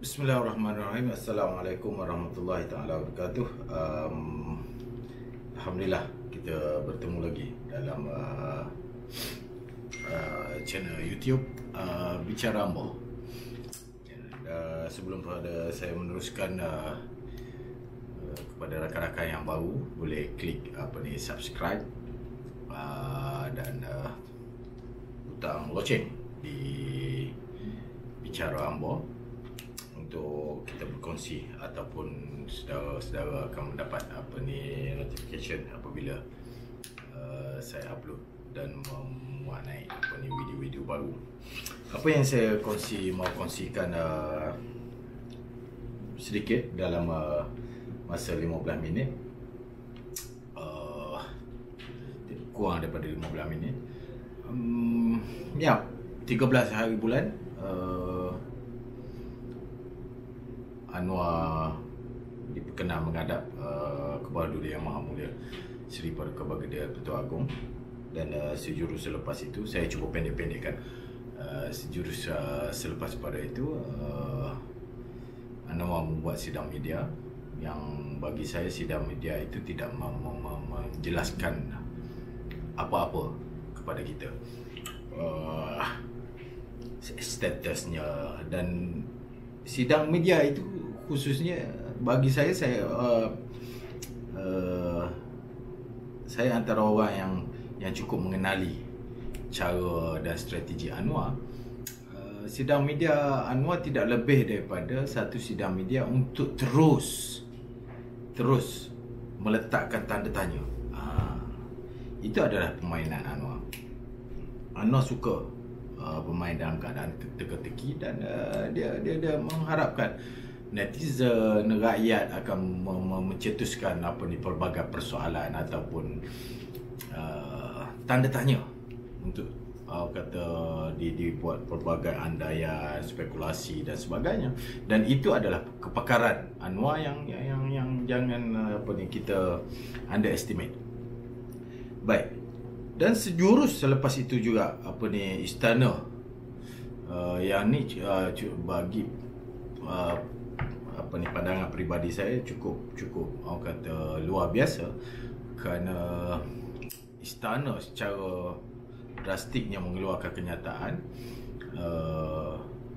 Bismillahirrahmanirrahim. Assalamualaikum warahmatullahi taala wabarakatuh. Alhamdulillah kita bertemu lagi dalam channel YouTube Bicara Ambo. Sebelum pada saya meneruskan, kepada rakan-rakan yang baru boleh klik subscribe dan butang loceng di Bicara Ambo untuk kita berkongsi ataupun saudara-saudara akan mendapat notification apabila saya upload dan memuat naik video-video baru. Apa yang saya mau kongsikan sedikit dalam masa 15 minit, kurang daripada 15 minit. 13 hari bulan Anwar diperkenal menghadap Kepala Duli Yang Maha Mulia Seri Paduka Baginda Ketua Agong, dan sejurus selepas itu saya cuba pendek-pendekkan. Sejurus selepas pada itu Anwar membuat sidang media yang bagi saya sidang media itu tidak menjelaskan apa-apa kepada kita, statusnya, dan sidang media itu khususnya bagi saya antara orang yang cukup mengenali cara dan strategi Anwar. Sidang media Anwar tidak lebih daripada satu sidang media untuk terus meletakkan tanda tanya. Itu adalah permainan Anwar. Anwar suka bermain dalam keadaan teka-teki, dan dia mengharapkan netizen, rakyat akan mencetuskan pelbagai persoalan ataupun tanda tanya untuk dibuat pelbagai andaian, spekulasi dan sebagainya. Dan itu adalah kepakaran Anwar yang jangan kita underestimate. Baik. Dan sejurus selepas itu juga istana yang ni bagi pandangan peribadi saya cukup luar biasa, kerana istana secara drastiknya mengeluarkan kenyataan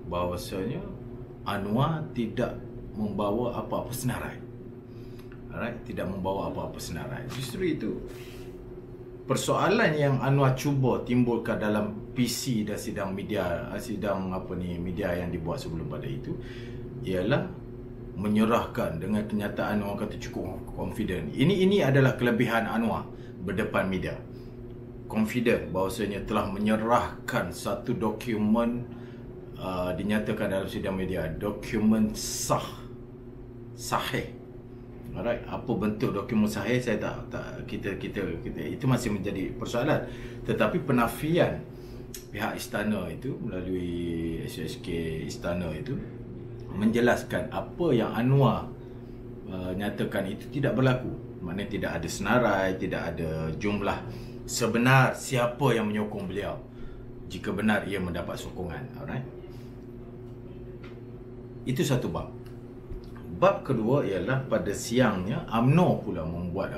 bahawasanya Anwar tidak membawa apa-apa senarai. Tidak membawa apa-apa senarai. Justru itu persoalan yang Anwar cuba timbulkan dalam PC dan sidang media yang dibuat sebelum pada itu ialah menyerahkan dengan kenyataan orang kata cukup confident. Ini adalah kelebihan Anwar berdepan media. Confident bahawasanya telah menyerahkan satu dokumen, dinyatakan dalam sidang media, dokumen sahih. Alright, apa bentuk dokumen sahih saya kita itu masih menjadi persoalan. Tetapi penafian pihak istana itu melalui SSK istana itu menjelaskan apa yang Anwar nyatakan itu tidak berlaku. Maknanya tidak ada senarai, tidak ada jumlah sebenar siapa yang menyokong beliau jika benar ia mendapat sokongan. Alright, itu satu bab. Bab kedua ialah pada siangnya UMNO pula membuat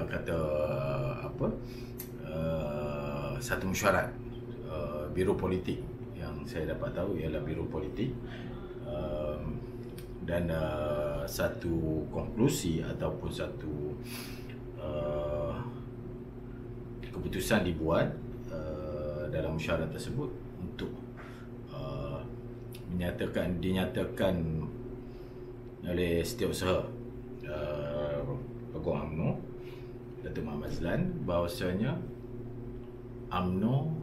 satu mesyuarat, Biro Politik. Yang saya dapat tahu ialah Biro Politik, dan satu konklusi ataupun satu keputusan dibuat dalam mesyuarat tersebut untuk dinyatakan oleh Setiausaha Agong UMNO Datuk Mahmad Mazlan bahawasanya UMNO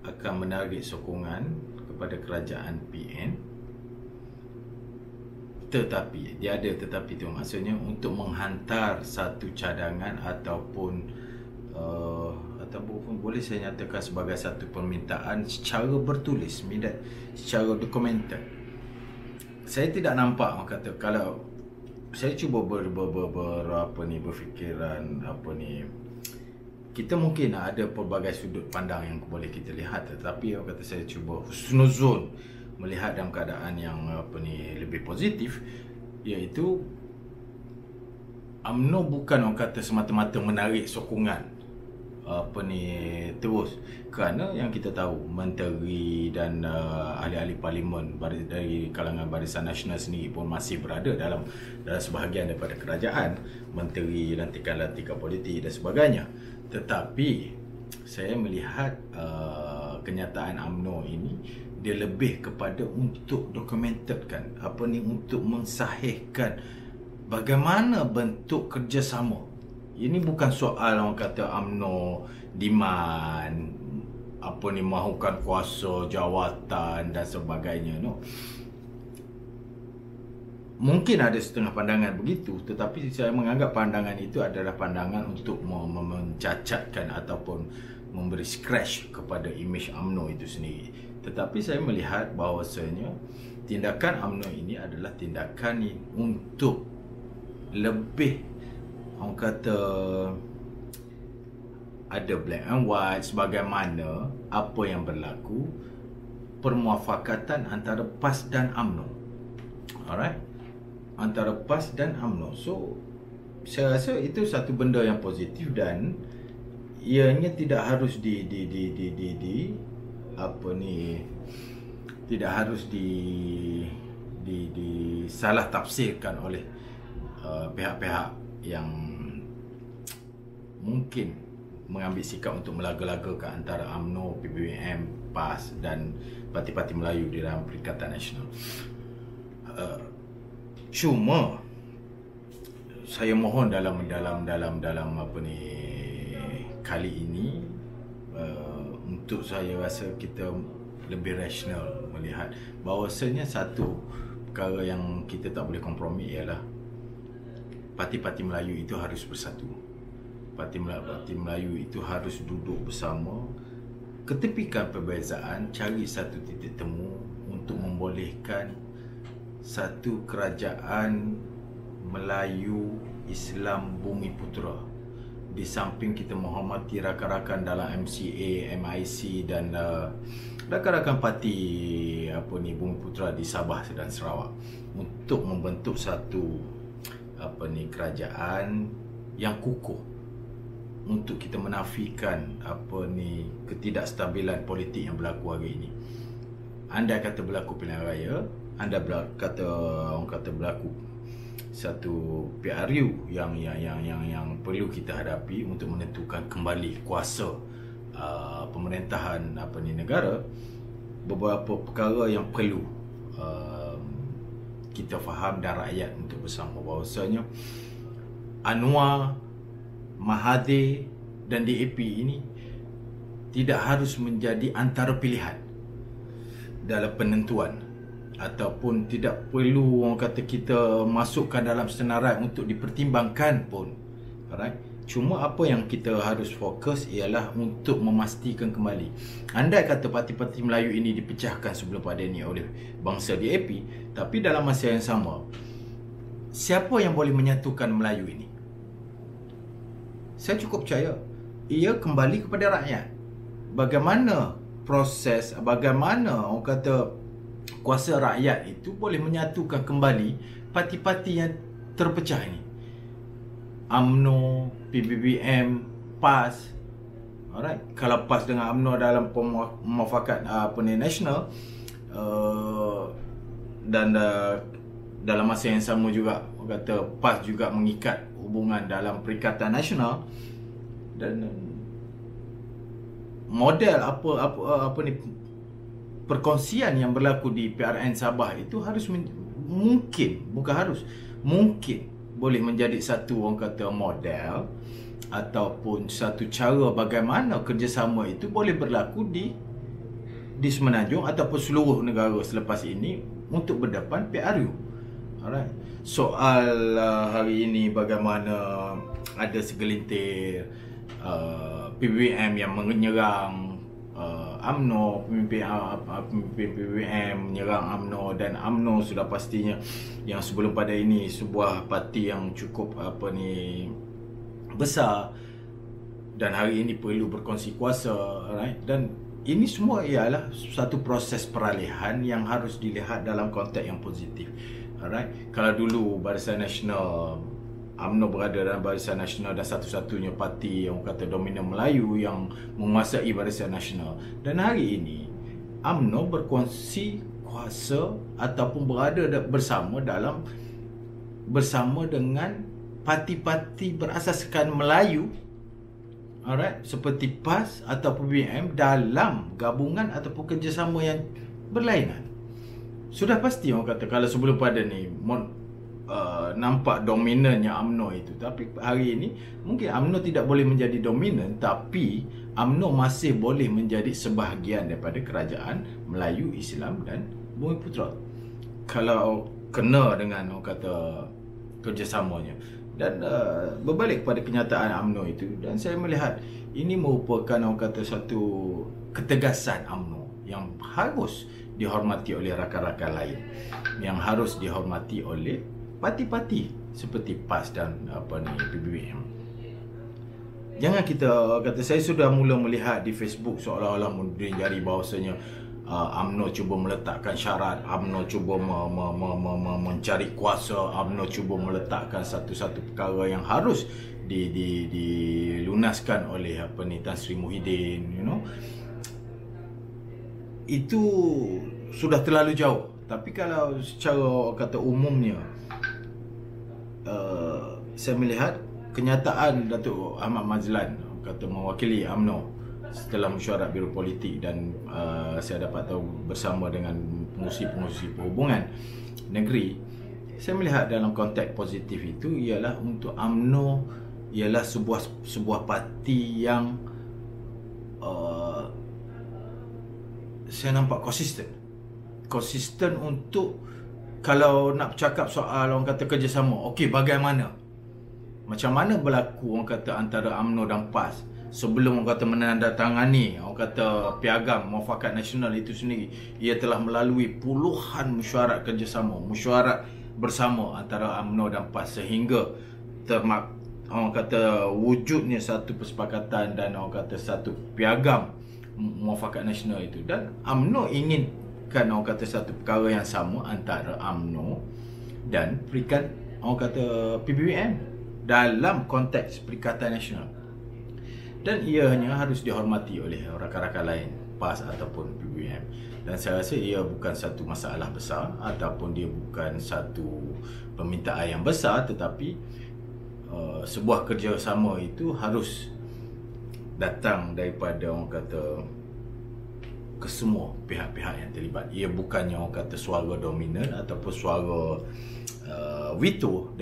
akan menarik sokongan kepada kerajaan PN, tetapi itu maksudnya untuk menghantar satu cadangan ataupun boleh saya nyatakan sebagai satu permintaan secara bertulis, secara dokumenter. Saya tidak nampak kalau saya cuba berfikiran kita mungkin ada pelbagai sudut pandang yang boleh kita lihat, tetapi saya cuba husnuzon melihat dalam keadaan yang lebih positif, iaitu UMNO bukan orang kata semata-mata menarik sokongan terus, kerana yang kita tahu menteri dan ahli-ahli parlimen dari kalangan Barisan Nasional sendiri pun masih berada dalam sebahagian daripada kerajaan, menteri, lantikan-lantikan politik dan sebagainya. Tetapi saya melihat kenyataan UMNO ini dia lebih kepada untuk dokumentedkan untuk mensahihkan bagaimana bentuk kerjasama. Ini bukan soal orang kata UMNO demand mahukan kuasa jawatan dan sebagainya, no. Mungkin ada setengah pandangan begitu, tetapi saya menganggap pandangan itu adalah pandangan untuk mencacatkan ataupun memberi scratch kepada imej UMNO itu sendiri. Tetapi saya melihat bahawasanya tindakan UMNO ini adalah tindakan untuk lebih orang kata ada black and white sebagaimana apa yang berlaku permuafakatan antara PAS dan UMNO. Alright, antara PAS dan UMNO. So saya rasa itu satu benda yang positif dan ianya tidak harus tidak harus disalah tafsirkan oleh pihak-pihak yang mungkin mengambil sikap untuk melaga-lagakan antara UMNO, PBBM, PAS dan parti-parti Melayu di dalam Perikatan Nasional. Cuma saya mohon dalam kali ini untuk saya rasa kita lebih rasional melihat bahawasanya satu perkara yang kita tak boleh kompromi ialah parti-parti Melayu itu harus bersatu. Parti Melayu itu harus duduk bersama, ketepikan perbezaan, cari satu titik temu untuk membolehkan satu kerajaan Melayu Islam Bumi Putera. Di samping kita menghormati rakan-rakan dalam MCA, MIC dan rakan-rakan parti Bumi Putera di Sabah dan Sarawak untuk membentuk satu kerajaan yang kukuh untuk kita menafikan ketidakstabilan politik yang berlaku hari ini. Andai kata berlaku pilihan raya, orang kata berlaku satu PRU yang perlu kita hadapi untuk menentukan kembali kuasa pemerintahan negara, beberapa perkara yang perlu kita faham dan rakyat untuk bersama bahawasanya Anwar, Mahathir dan DAP ini tidak harus menjadi antara pilihan dalam penentuan, ataupun tidak perlu orang kata kita masukkan dalam senarai untuk dipertimbangkan pun. Alright? Cuma apa yang kita harus fokus ialah untuk memastikan kembali. Andai kata parti-parti Melayu ini dipecahkan sebelum pada ini oleh bangsa DAP, tapi dalam masa yang sama, siapa yang boleh menyatukan Melayu ini? Saya cukup percaya ia kembali kepada rakyat. Bagaimana proses, bagaimana orang kata kuasa rakyat itu boleh menyatukan kembali parti-parti yang terpecah ini. UMNO, PBBM, PAS. Alright, kalau PAS dengan UMNO dalam pemuafakat nasional dan dalam masa yang sama juga kata PAS juga mengikat hubungan dalam Perikatan Nasional, dan model perkongsian yang berlaku di PRN Sabah itu harus mungkin boleh menjadi satu orang kata model ataupun satu cara bagaimana kerjasama itu boleh berlaku di Semenanjung ataupun seluruh negara selepas ini untuk berdepan PRU. Alright. Soal hari ini bagaimana ada segelintir PBBM yang menyerang UMNO, pemimpin PBBM menyerang UMNO, dan UMNO sudah pastinya yang sebelum pada ini sebuah parti yang cukup besar dan hari ini perlu berkongsi kuasa, right? Dan ini semua ialah satu proses peralihan yang harus dilihat dalam konteks yang positif. Alright, kalau dulu Barisan Nasional, UMNO berada dalam Barisan Nasional dan satu-satunya parti yang kata dominan Melayu yang menguasai Barisan Nasional, dan hari ini UMNO berkongsi kuasa ataupun berada bersama dengan parti-parti berasaskan Melayu, alright, seperti PAS ataupun PBM dalam gabungan ataupun kerjasama yang berlainan. Sudah pasti orang kata kalau sebelum pada ni nampak dominannya UMNO itu, tapi hari ini mungkin UMNO tidak boleh menjadi dominan, tapi UMNO masih boleh menjadi sebahagian daripada kerajaan Melayu, Islam dan Bumiputera kalau kena dengan orang kata kerjasamanya. Dan berbalik kepada kenyataan UMNO itu, dan saya melihat ini merupakan orang kata satu ketegasan UMNO yang harus dihormati oleh rakan-rakan lain, yang harus dihormati oleh parti-parti seperti PAS dan PBBM. Jangan kita kata, saya sudah mula melihat di Facebook seolah-olah menuding jari bahawasanya UMNO cuba meletakkan syarat, UMNO cuba mencari kuasa, UMNO cuba meletakkan satu-satu perkara yang harus dilunaskan oleh Tan Sri Muhyiddin, Itu sudah terlalu jauh. Tapi kalau secara kata umumnya, saya melihat kenyataan Datuk Ahmad Mazlan kata mewakili UMNO setelah mesyuarat Biro Politik, dan saya dapat tahu bersama dengan pengurusi-pengurusi perhubungan negeri, saya melihat dalam konteks positif itu ialah untuk UMNO ialah sebuah parti yang saya nampak konsisten untuk, kalau nak bercakap soal orang kata kerjasama, okey, bagaimana, macam mana berlaku orang kata antara UMNO dan PAS sebelum orang kata menandatangani orang kata piagam Muafakat Nasional itu sendiri. Ia telah melalui puluhan mesyuarat kerjasama, mesyuarat bersama antara UMNO dan PAS sehingga orang kata wujudnya satu persepakatan dan orang kata satu piagam Muafakat Nasional itu. Dan UMNO inginkan orang kata satu perkara yang sama antara UMNO dan orang kata PBBM dalam konteks Perikatan Nasional. Dan ianya harus dihormati oleh rakan-rakan lain, PAS ataupun PBM. Dan saya rasa ia bukan satu masalah besar ataupun dia bukan satu permintaan yang besar, tetapi sebuah kerjasama itu harus datang daripada orang kata kesemua pihak-pihak yang terlibat. Ia bukannya orang kata suara dominan ataupun suara veto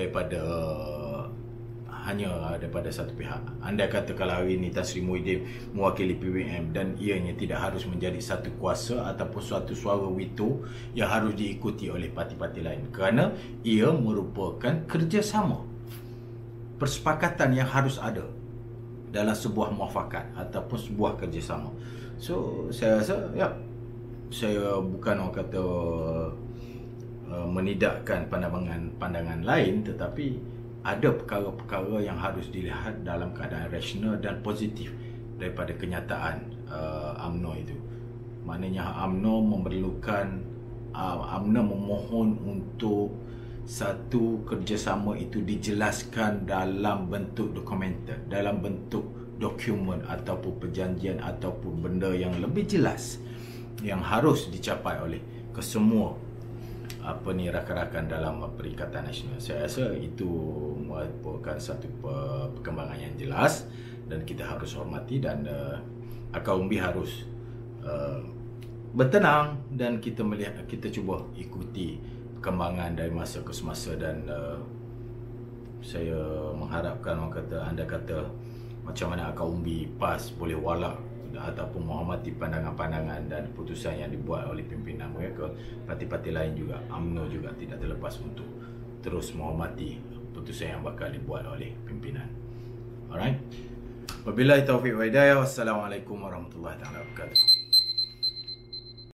hanya daripada satu pihak. Anda kata kalau hari ini Tan Sri Muhyiddin mewakili PBM dan ianya tidak harus menjadi satu kuasa ataupun suatu suara veto yang harus diikuti oleh parti-parti lain, kerana ia merupakan kerjasama, persepakatan yang harus ada dalam sebuah muafakat ataupun sebuah kerjasama. So saya rasa saya bukan orang kata menidakkan pandangan lain, tetapi ada perkara-perkara yang harus dilihat dalam keadaan rasional dan positif daripada kenyataan UMNO itu. Maknanya UMNO memohon untuk satu kerjasama itu dijelaskan dalam bentuk dokumenter, dalam bentuk dokumen ataupun perjanjian ataupun benda yang lebih jelas yang harus dicapai oleh kesemua rakan-rakan dalam Perikatan Nasional. Saya rasa itu merupakan satu perkembangan yang jelas dan kita harus hormati, dan akal umbi harus bertenang, dan kita cuba ikuti perkembangan dari masa ke semasa. Dan saya mengharapkan anda kata macam mana akal umbi PAS boleh walak ataupun menghormati pandangan-pandangan dan keputusan yang dibuat oleh pimpinan mereka. Parti-parti lain juga, UMNO juga tidak terlepas untuk terus menghormati keputusan yang bakal dibuat oleh pimpinan. Alright. Wabillahi taufiq wa hidayah. Wassalamualaikum warahmatullahi wabarakatuh.